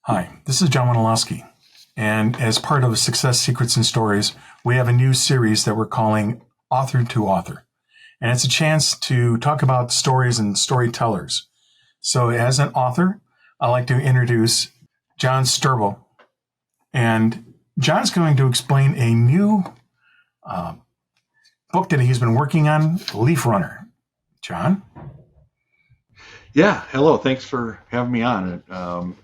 Hi, this is John Wandolowski, and as part of Success Secrets and Stories, we have a new series that we're calling Author to Author, and it's a chance to talk about stories and storytellers. So as an author, I'd like to introduce John Stroebel, and John's going to explain a new book that he's been working on, Leaf Runner. John? Yeah, hello. Thanks for having me on.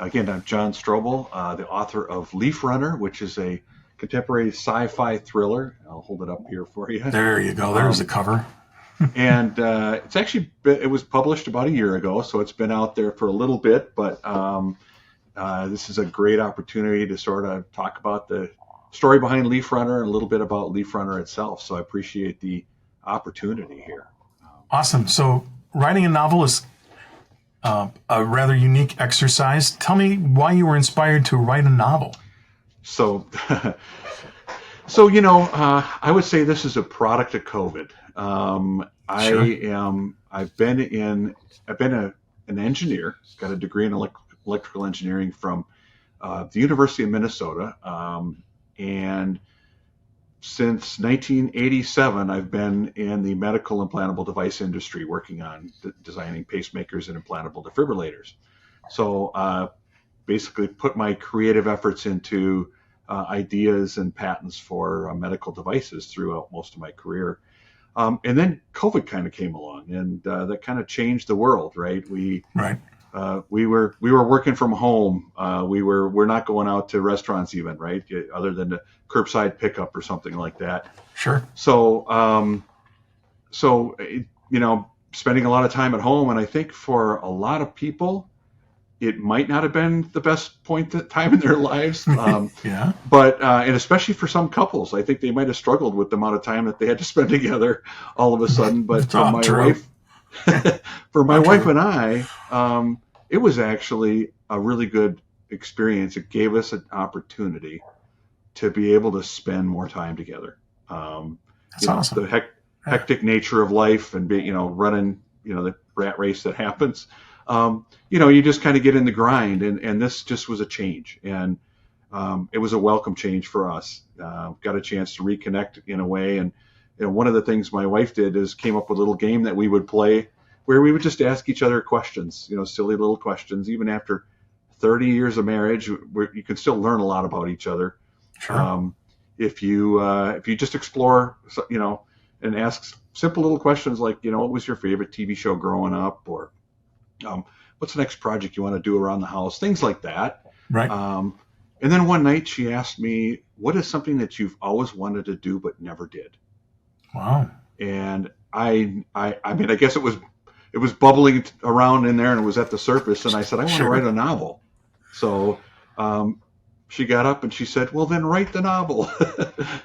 Again, I'm John Stroebel, the author of Leaf Runner, which is a contemporary sci-fi thriller. I'll hold it up here for you. There you go. There's the cover. And it was published about a year ago, so it's been out there for a little bit. But this is a great opportunity to sort of talk about the story behind Leaf Runner and a little bit about Leaf Runner itself. So I appreciate the opportunity here. Awesome. So writing a novel is a rather unique exercise. Tell me why you were inspired to write a novel. So, I would say this is a product of COVID. Sure. I've been an engineer, got a degree in electrical engineering from the University of Minnesota, and since 1987, I've been in the medical implantable device industry working on designing pacemakers and implantable defibrillators. So basically put my creative efforts into ideas and patents for medical devices throughout most of my career. And then COVID kind of came along, and that kind of changed the world, right? Right. We were working from home. We're not going out to restaurants even, right? Other than the curbside pickup or something like that. Sure. So, spending a lot of time at home, and I think for a lot of people, it might not have been the best time in their lives. Yeah. But and especially for some couples, I think they might have struggled with the amount of time that they had to spend together all of a sudden. But for my wife. For my wife and I, it was actually a really good experience. It gave us an opportunity to be able to spend more time together. That's awesome. The hectic nature of life and running, the rat race that happens. You just kind of get in the grind, and this just was a change, and it was a welcome change for us. Got a chance to reconnect in a way, and one of the things my wife did is came up with a little game that we would play where we would just ask each other questions, silly little questions. Even after 30 years of marriage, you can still learn a lot about each other. Sure. If you just explore, and ask simple little questions like, what was your favorite TV show growing up, or what's the next project you want to do around the house, things like that. Right. And then one night she asked me, what is something that you've always wanted to do but never did? Wow. And I guess it was bubbling around in there, and it was at the surface. And I said, I want to write a novel. So she got up and she said, well, then write the novel.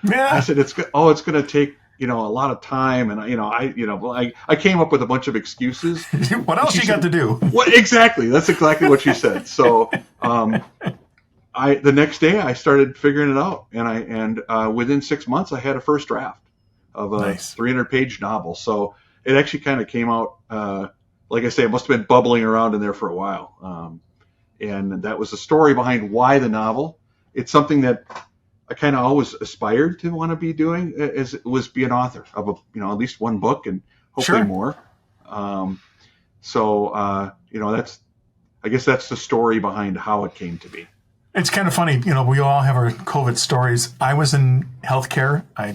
Yeah. I said, it's going to take, a lot of time. And, I came up with a bunch of excuses. What else you got to do? What exactly? That's exactly what she said. So the next day I started figuring it out. And within 6 months, I had a first draft of a Nice. 300-page novel. So it actually kind of came out, like I say, it must have been bubbling around in there for a while. And that was the story behind why the novel. It's something that I kind of always aspired to want to be doing, was be an author of at least one book, and hopefully Sure. more. I guess that's the story behind how it came to be. It's kind of funny. We all have our COVID stories. I was in healthcare. I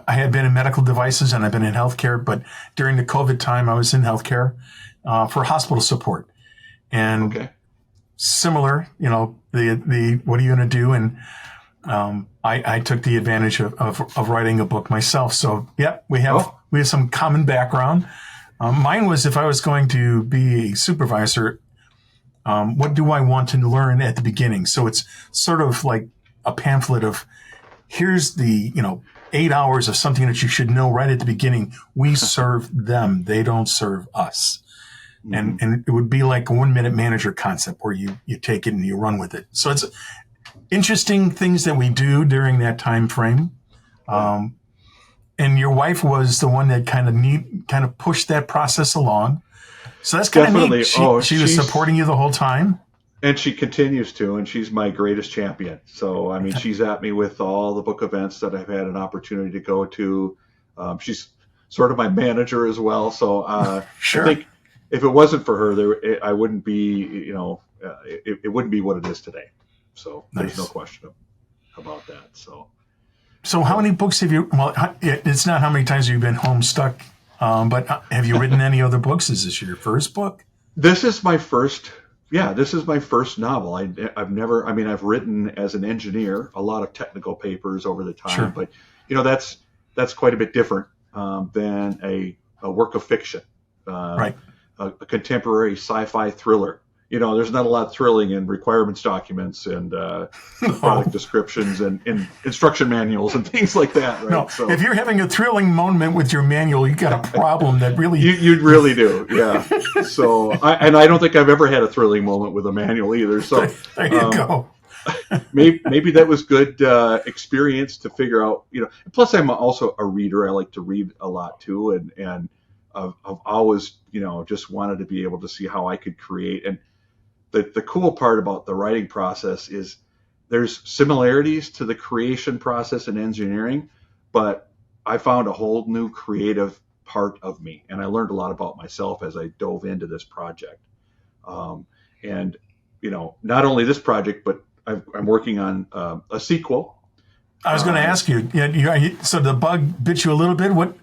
had been in medical devices, and I've been in healthcare, but during the COVID time, I was in healthcare for hospital support. And Okay. similar, the what are you going to do? And I took the advantage of writing a book myself. So yeah, we have some common background. Mine was, if I was going to be a supervisor, what do I want to learn at the beginning? So it's sort of like a pamphlet of, here's the 8 hours of something that you should know right at the beginning. We serve them; they don't serve us. Mm-hmm. And it would be like a 1 minute manager concept where you take it and you run with it. So it's interesting things that we do during that time frame. And your wife was the one that kind of pushed that process along. So that's kind of neat. She was supporting you the whole time. And she continues to, and she's my greatest champion. So, I mean, she's at me with all the book events that I've had an opportunity to go to. She's sort of my manager as well. So, I Sure. think if it wasn't for her, I wouldn't be, it wouldn't be what it is today. So, there's no Nice. question about that. So how many books have you, well, it's not how many times have you been home stuck, but have you written any other books? Is this your first book? This is my first, yeah, this is my first novel. I've never, I mean, I've written as an engineer a lot of technical papers over the time, Sure. but that's quite a bit different than a work of fiction, Right. a contemporary sci-fi thriller. There's not a lot of thrilling in requirements documents and product descriptions and instruction manuals and things like that, right? No, So if you're having a thrilling moment with your manual, you got a problem that really. you really do, yeah. So I don't think I've ever had a thrilling moment with a manual either. So There you go. maybe that was good experience to figure out. Plus, I'm also a reader. I like to read a lot too, and I've always just wanted to be able to see how I could create. And the cool part about the writing process is there's similarities to the creation process in engineering, but I found a whole new creative part of me, and I learned a lot about myself as I dove into this project. And not only this project, but I'm working on a sequel. I was going to ask you. Yeah, so the bug bit you a little bit. What?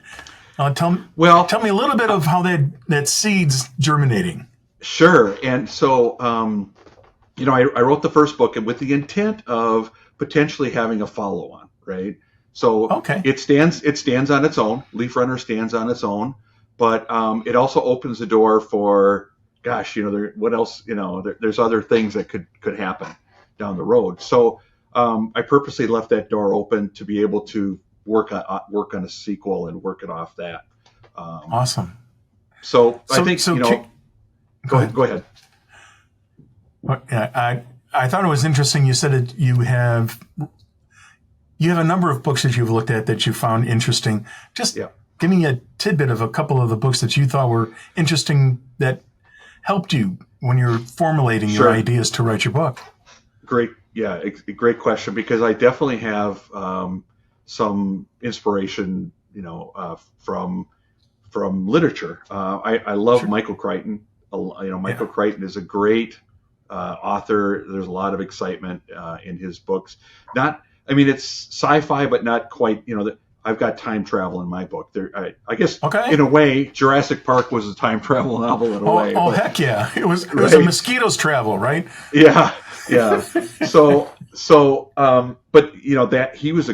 Tell me a little bit of how that seed's germinating. Sure. And so, I wrote the first book with the intent of potentially having a follow-on, right? So Okay. it stands on its own. Leaf Runner stands on its own, but it also opens the door for, gosh, what else? There's other things that could happen down the road. So I purposely left that door open to be able to work on a sequel and work it off that. Awesome. So I think Go ahead. I thought it was interesting. You said that you have a number of books that you've looked at that you found interesting. Just give me a tidbit of a couple of the books that you thought were interesting that helped you when you're formulating your ideas to write your book. Great. Yeah, great question, because I definitely have some inspiration, from literature. I love Michael Crichton. Michael Crichton is a great author. There's a lot of excitement in his books. It's sci-fi, but not quite. I've got time travel in my book. I guess in a way, Jurassic Park was a time travel novel in a way. Oh, heck yeah! It was a mosquitoes travel, right? Yeah. So, but that he was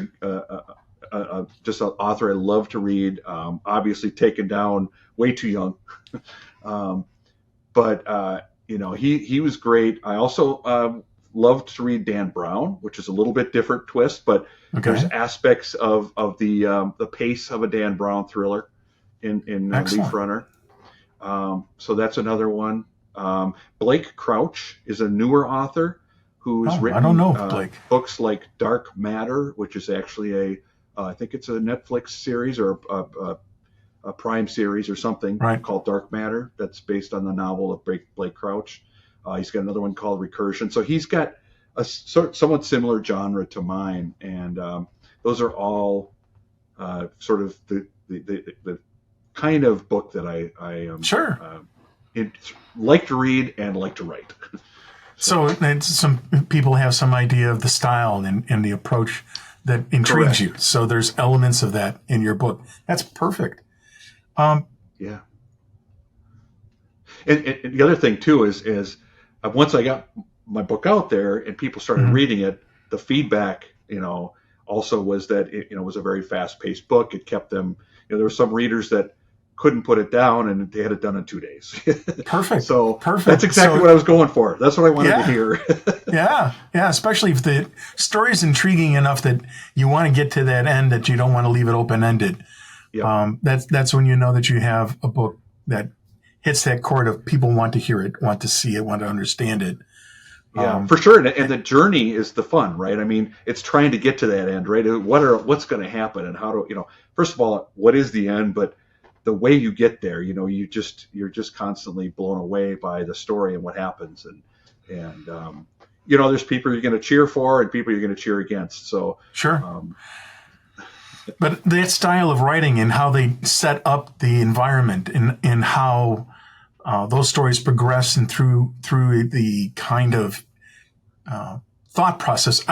just an author I love to read. Obviously taken down way too young. But he was great. I also loved to read Dan Brown, which is a little bit different twist, but there's aspects of the pace of a Dan Brown thriller in Leaf Runner. So that's another one. Blake Crouch is a newer author who's written I don't know Blake. Books like Dark Matter, which is actually I think it's a Netflix series or a Prime series or something called Dark Matter that's based on the novel of Blake Crouch. He's got another one called Recursion. So he's got a somewhat similar genre to mine, and those are all sort of the kind of book that I like to read and like to write. So some people have some idea of the style and the approach that intrigues you. So there's elements of that in your book. That's perfect. Yeah. And the other thing too is once I got my book out there and people started reading it, the feedback, also was that it was a very fast-paced book. It kept them. There were some readers that couldn't put it down, and they had it done in 2 days. Perfect. Perfect. That's exactly what I was going for. That's what I wanted to hear. Yeah. Especially if the story's intriguing enough that you want to get to that end, that you don't want to leave it open-ended. Yep. That's when you know that you have a book that hits that chord of people want to hear it, want to see it, want to understand it. Yeah, for sure. And the journey is the fun, right? I mean, it's trying to get to that end, right? What's going to happen, and how to, first of all, what is the end? But the way you get there, you're just constantly blown away by the story and what happens. And And there's people you're going to cheer for and people you're going to cheer against. So sure. But that style of writing and how they set up the environment and how those stories progress and through the kind of thought process.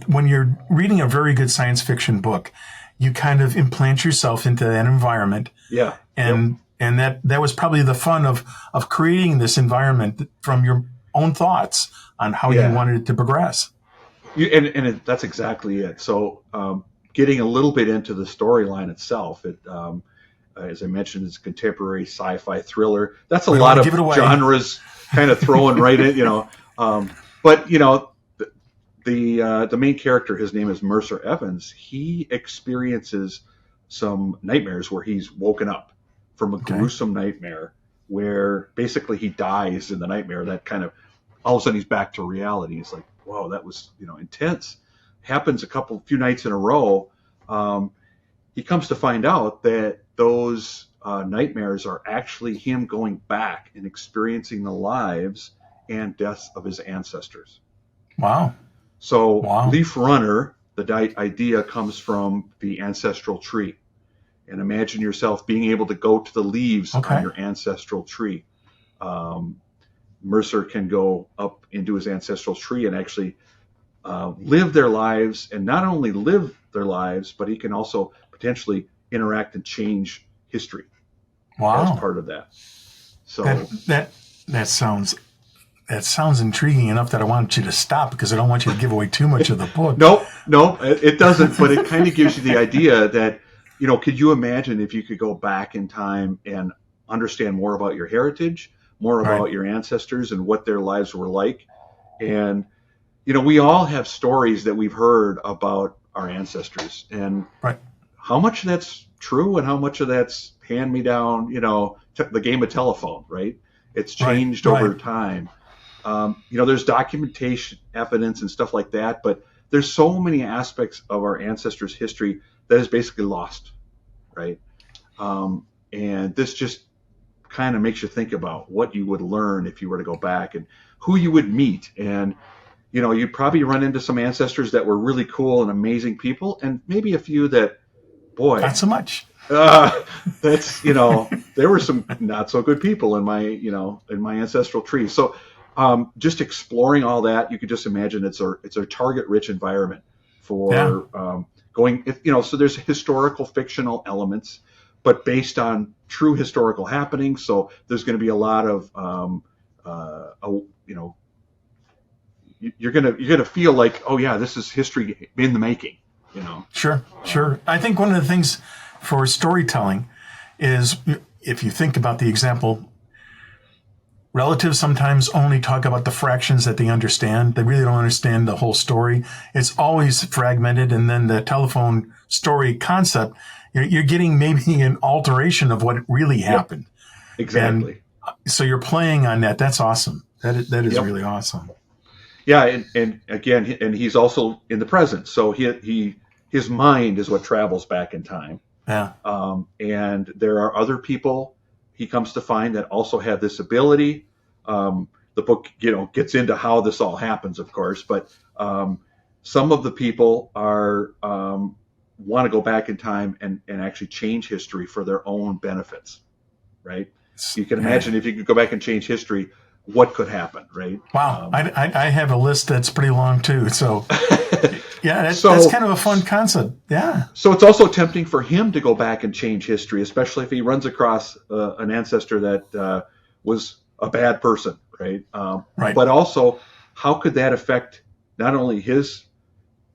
When you're reading a very good science fiction book, you kind of implant yourself into that environment. Yeah. And that was probably the fun of creating this environment from your own thoughts on how you wanted it to progress. That's exactly it. So getting a little bit into the storyline itself, as I mentioned, it's contemporary sci-fi thriller. That's a lot of genres kind of throwing right in, But the main character, his name is Mercer Evans. He experiences some nightmares where he's woken up from a gruesome nightmare where basically he dies in the nightmare. That kind of all of a sudden he's back to reality. He's like, whoa, that was intense. Happens a few nights in a row. He comes to find out that those nightmares are actually him going back and experiencing the lives and deaths of his ancestors. Wow. So Leaf Runner, the idea comes from the ancestral tree. And imagine yourself being able to go to the leaves on your ancestral tree. Mercer can go up into his ancestral tree and actually live their lives, and not only live their lives, but he can also potentially interact and change history. Wow. As part of that. So that sounds intriguing enough that I want you to stop because I don't want you to give away too much of the book. No, it doesn't. But it kind of gives you the idea that, could you imagine if you could go back in time and understand more about your heritage, more about your ancestors and what their lives were like? And, we all have stories that we've heard about our ancestors, and how much of that's true and how much of that's hand me down, the game of telephone, right? It's changed over time. There's documentation, evidence, and stuff like that, but there's so many aspects of our ancestors' history that is basically lost, right? And this just kind of makes you think about what you would learn if you were to go back and who you would meet. And, you'd probably run into some ancestors that were really cool and amazing people, and maybe a few that, boy, not so much. That's, there were some not so good people in my ancestral tree. So just exploring all that, you could just imagine it's a target-rich environment for going. So there's historical fictional elements, but based on true historical happenings. So there's going to be a lot of you're gonna feel like, oh yeah, this is history in the making. Sure. I think one of the things for storytelling is, if you think about the example, relatives sometimes only talk about the fractions that they understand. They really don't understand the whole story. It's always fragmented. And then the telephone story concept, you're getting maybe an alteration of what really happened. Exactly. And so you're playing on that. That's awesome. That is really awesome. Yeah. And again, and he's also in the present. So his mind is what travels back in time. Yeah. And there are other people he comes to find that also have this ability. The book, gets into how this all happens, of course, but some of the people want to go back in time and actually change history for their own benefits, right? You can imagine if you could go back and change history, what could happen, right? Wow. I have a list that's pretty long too. So that's kind of a fun concept. Yeah. So it's also tempting for him to go back and change history, especially if he runs across an ancestor that was a bad person, right? But also, how could that affect not only his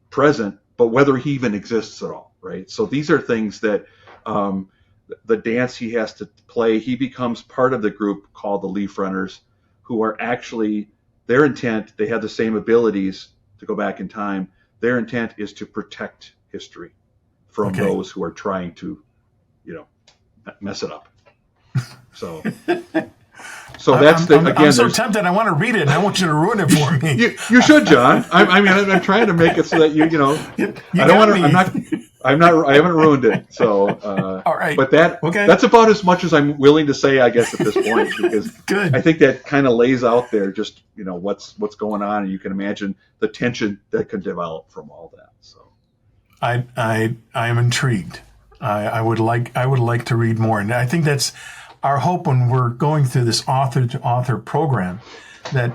present, but whether he even exists at all, right? So these are things that the dance he has to play. He becomes part of the group called the Leaf Runners, who are actually, their intent, they have the same abilities to go back in time. Their intent is to protect history from those who are trying to, mess it up. So that's I'm so tempted. I want to read it, and I want you to ruin it for me. You should, John. I'm trying to make it so that you know. I don't want to. I'm not. I haven't ruined it. So, All right. but Okay. that's about as much as I'm willing to say, I guess, at this point, because Good. I think that kind of lays out there just what's going on, and you can imagine the tension that could develop from all that. So, I am intrigued. I would like to read more, and I think that's our hope when we're going through this author to author program, that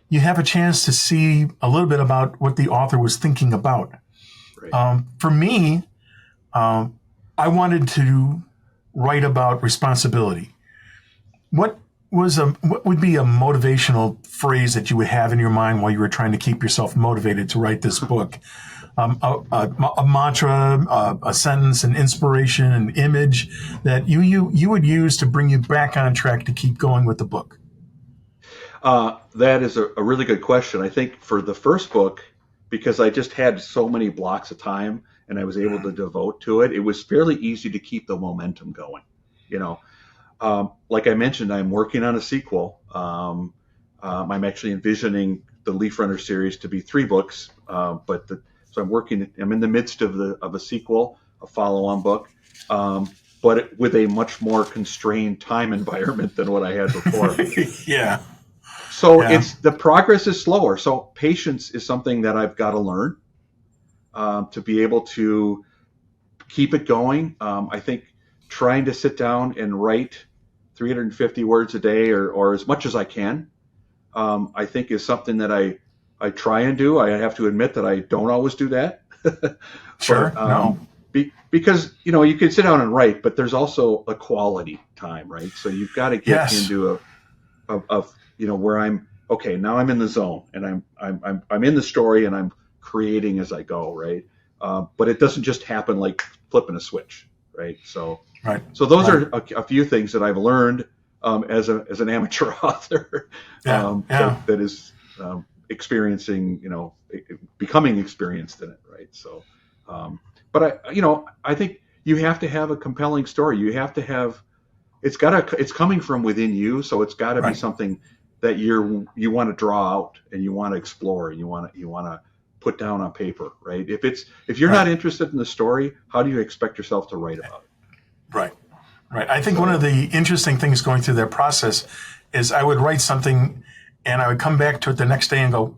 you have a chance to see a little bit about what the author was thinking about. right. For me, I wanted to write about responsibility. What would be a motivational phrase that you would have in your mind while you were trying to keep yourself motivated to write this book? A mantra, a sentence, an inspiration, an image that you would use to bring you back on track to keep going with the book? That is a really good question. I think for the first book, because I just had so many blocks of time and I was able to devote to it, it was fairly easy to keep the momentum going. You know, like I mentioned, I'm working on a sequel. I'm actually envisioning the Leaf Runner series to be 3 books, so I'm in the midst of a sequel, a follow-on book, but with a much more constrained time environment than what I had before. Yeah. So Yeah. the progress is slower. So patience is something that I've got to learn to be able to keep it going. I think trying to sit down and write 350 words a day or as much as I can, I think is something that I try and do. I have to admit that I don't always do that. Sure. But No. because you can sit down and write, but there's also a quality time, right? So you've got to get Yes. into where I'm okay. Now I'm in the zone and I'm in the story and I'm creating as I go, right? But it doesn't just happen like flipping a switch, right? So Right. those Right. are a few things that I've learned as an amateur author that is experiencing, becoming experienced in it, right? So, but I think you have to have a compelling story. You have to have it's coming from within you, so it's got to be Right. something that you want to draw out and you want to explore and you want to put down on paper, right? If you're not interested in the story, how do you expect yourself to write about it? Right. Right. I think one of the interesting things going through that process is I would write something and I would come back to it the next day and go,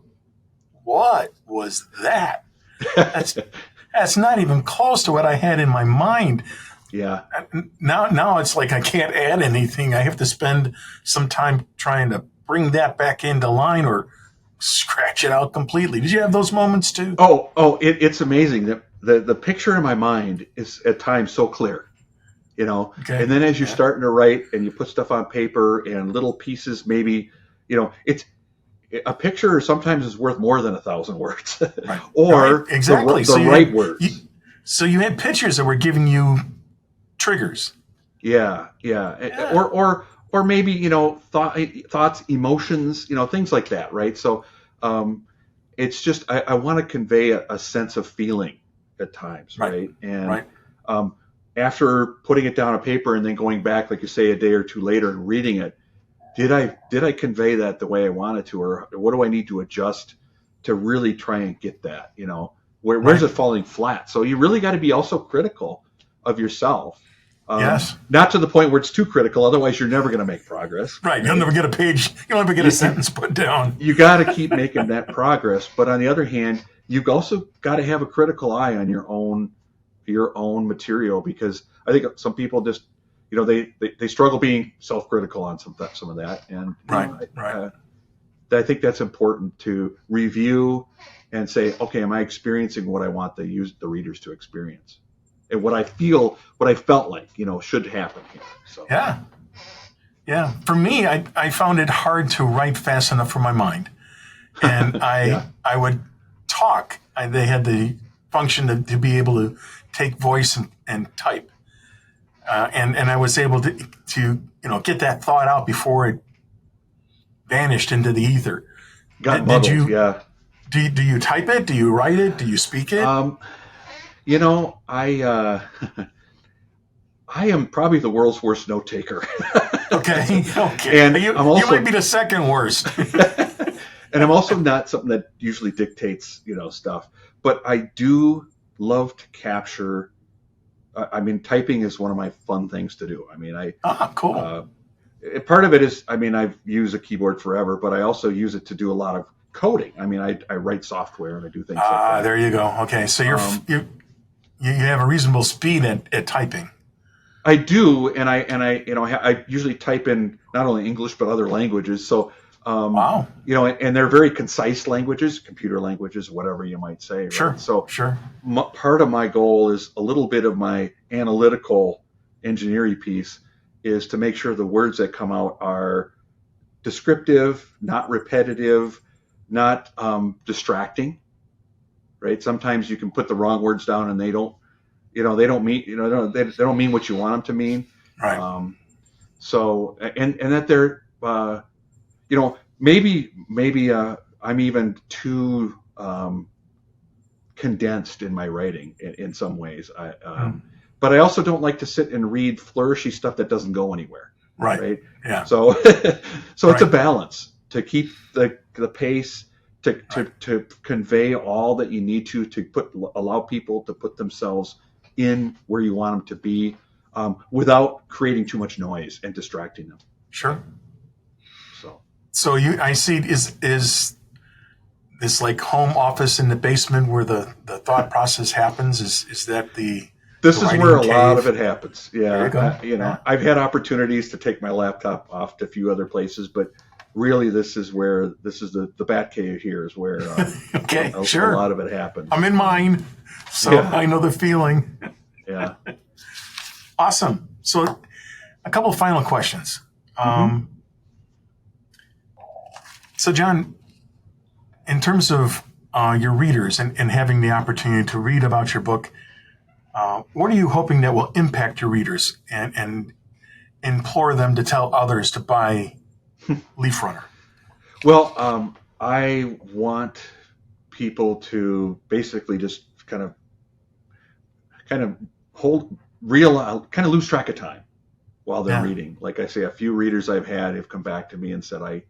what was that? That's not even close to what I had in my mind. Yeah. Now it's like I can't add anything. I have to spend some time trying to bring that back into line or scratch it out completely. Did you have those moments too? It's amazing that the picture in my mind is at times so clear, Okay. and then as you're starting to write and you put stuff on paper and little pieces, maybe, it's a picture sometimes is worth more than 1,000 words, Right. or Right. Exactly. the right words. So you had pictures that were giving you triggers. Yeah. Or maybe, thoughts, emotions, things like that, right? So it's just I want to convey a sense of feeling at times, right? And after putting it down on paper and then going back, like you say, a day or two later and reading it, did I convey that the way I wanted to, or what do I need to adjust to really try and get that? Where's it falling flat? So you really got to be also critical of yourself. Yes. Not to the point where it's too critical, otherwise you're never going to make progress. Right. You'll never get a page. You'll never get a sentence put down. You got to keep making that progress. But on the other hand, you've also got to have a critical eye on your own material, because I think some people just, they struggle being self-critical on some of that. And I think that's important to review and say, okay, am I experiencing what I want the readers to experience? And what I felt like, should happen here. So Yeah. For me, I found it hard to write fast enough for my mind, and I would talk. They had the function to be able to take voice and type, and I was able to get that thought out before it vanished into the ether. Got muddled. Yeah. Do you type it? Do you write it? Do you speak it? I am probably the world's worst note taker. Okay. And you might be the second worst. And I'm also not something that usually dictates, stuff. But I do love to capture I mean, typing is one of my fun things to do. I mean, cool. Part of it is, I mean, I've used a keyboard forever, but I also use it to do a lot of coding. I mean, I write software and I do things like that. There you go. Okay, so you have a reasonable speed at typing. I do, and I usually type in not only English but other languages. So, Wow. And they're very concise languages, computer languages, whatever you might say. Right? Sure. So, sure. Part of my goal is a little bit of my analytical engineering piece is to make sure the words that come out are descriptive, not repetitive, not distracting. Right? Sometimes you can put the wrong words down and they don't mean, they don't mean what you want them to mean. Right. So, and that they're, maybe I'm even too condensed in my writing in some ways. But I also don't like to sit and read flourishy stuff that doesn't go anywhere. Right. Yeah. So, it's a balance to keep the pace, to convey all that you need to allow people to put themselves in where you want them to be, without creating too much noise and distracting them. Sure. So I see, is this like home office in the basement where the thought process happens? Is that This is where a cave? lot of it happens. Yeah. There you go. I've had opportunities to take my laptop off to a few other places, but really this is the bat cave here is where okay, a sure. lot of it happens. I'm in mine, so yeah. I know the feeling. Yeah. Awesome. So a couple of final questions. So John, in terms of your readers and having the opportunity to read about your book, what are you hoping that will impact your readers and implore them to tell others to buy Leaf Runner? Well, I want people to basically just kind of lose track of time while they're reading. Like I say, a few readers I've had have come back to me and said, I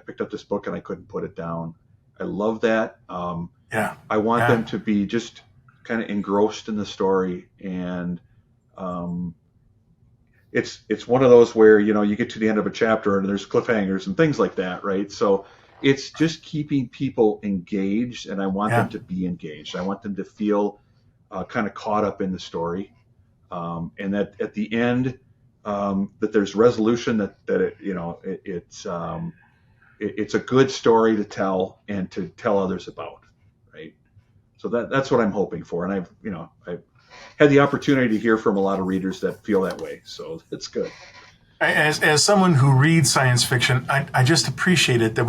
picked up this book and I couldn't put it down. I love that. I want them to be just kind of engrossed in the story, and it's one of those where you get to the end of a chapter and there's cliffhangers and things like that, right? So it's just keeping people engaged, and I want them to be engaged. I want them to feel kind of caught up in the story, and that at the end that there's resolution, that it's a good story to tell and to tell others about, right? So that's what I'm hoping for, and I've had the opportunity to hear from a lot of readers that feel that way, so it's good. As someone who reads science fiction, I just appreciate it that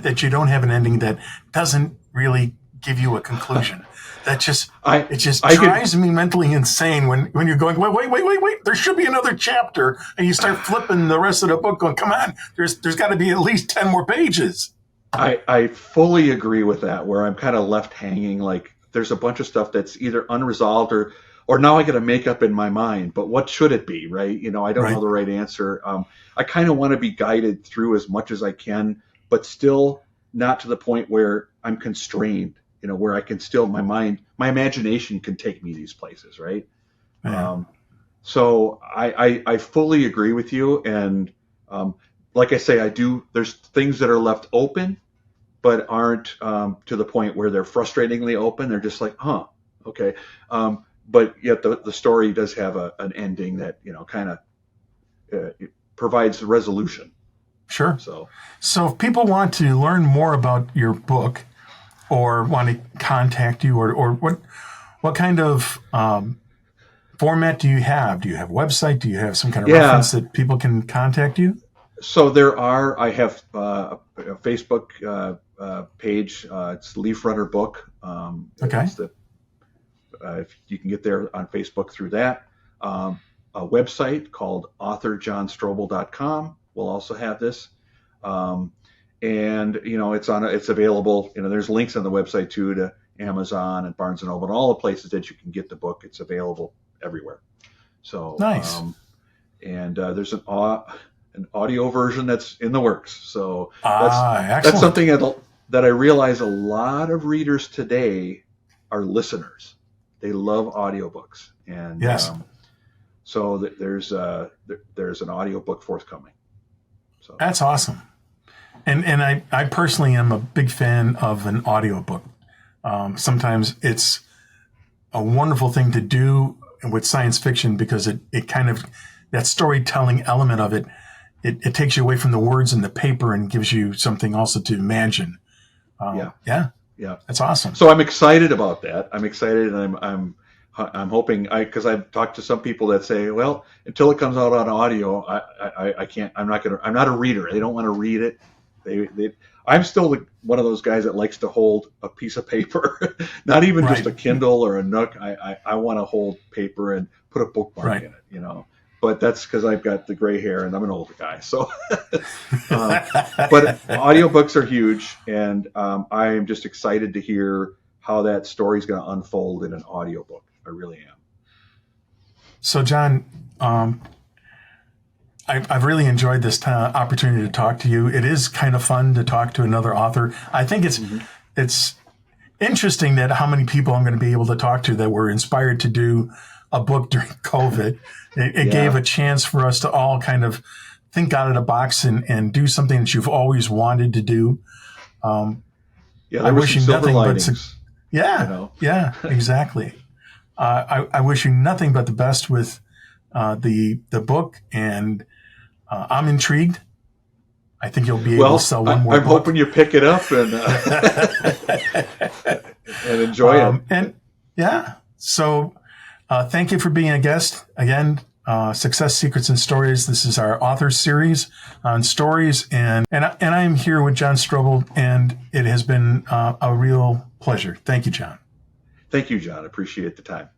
that you don't have an ending that doesn't really give you a conclusion. That just drives me mentally insane when you're going, wait, there should be another chapter, and you start flipping the rest of the book going, come on, there's got to be at least 10 more pages. I fully agree with that, where I'm kind of left hanging, like there's a bunch of stuff that's either unresolved or now I got to make up in my mind, but what should it be, right? I don't know the right answer. I kind of want to be guided through as much as I can, but still not to the point where I'm constrained, where I can still, my imagination can take me these places, right? Yeah. So I fully agree with you. And like I say, there's things that are left open, but aren't to the point where they're frustratingly open. They're just like, okay. But yet the story does have an ending that, kind of it provides resolution. Sure. So if people want to learn more about your book or want to contact you, or what kind of format do you have? Do you have a website? Do you have some kind of reference that people can contact you? So I have a Facebook page. It's Leaf Runner Book. Okay. If you can get there on Facebook through that. A website called authorjohnstroebel.com will also have this. And it's available. There's links on the website too to Amazon and Barnes and Noble and all the places that you can get the book. It's available everywhere. So nice. And there's an audio version that's in the works. So excellent. That's something that I realize a lot of readers today are listeners. They love audiobooks, and Yes. so there's an audiobook forthcoming. So That's awesome. And I personally am a big fan of an audiobook. Sometimes it's a wonderful thing to do with science fiction because it kind of, that storytelling element of it takes you away from the words and the paper and gives you something also to imagine. Yeah, that's awesome. So I'm excited about that. I'm excited, and I'm hoping, because I've talked to some people that say, well, until it comes out on audio, I can't. I'm not a reader. They don't want to read it. I'm still one of those guys that likes to hold a piece of paper, not even just a Kindle or a Nook. I want to hold paper and put a bookmark in it, But that's because I've got the gray hair and I'm an older guy. So, but audiobooks are huge, and I am just excited to hear how that story is going to unfold in an audiobook. I really am. So, John, I've really enjoyed this opportunity to talk to you. It is kind of fun to talk to another author. I think it's interesting that how many people I'm going to be able to talk to that were inspired to do a book during COVID. It gave a chance for us to all kind of think out of the box and do something that you've always wanted to do. I wish you nothing but exactly. I wish you nothing but the best with the book, and I'm intrigued. I think you'll be able to sell one more book. I'm hoping you pick it up and and enjoy it. And so thank you for being a guest again. Success Secrets and Stories. This is our author series on stories, and I am here with John Stroebel, and it has been a real pleasure. Thank you, John. Thank you, John. Appreciate the time.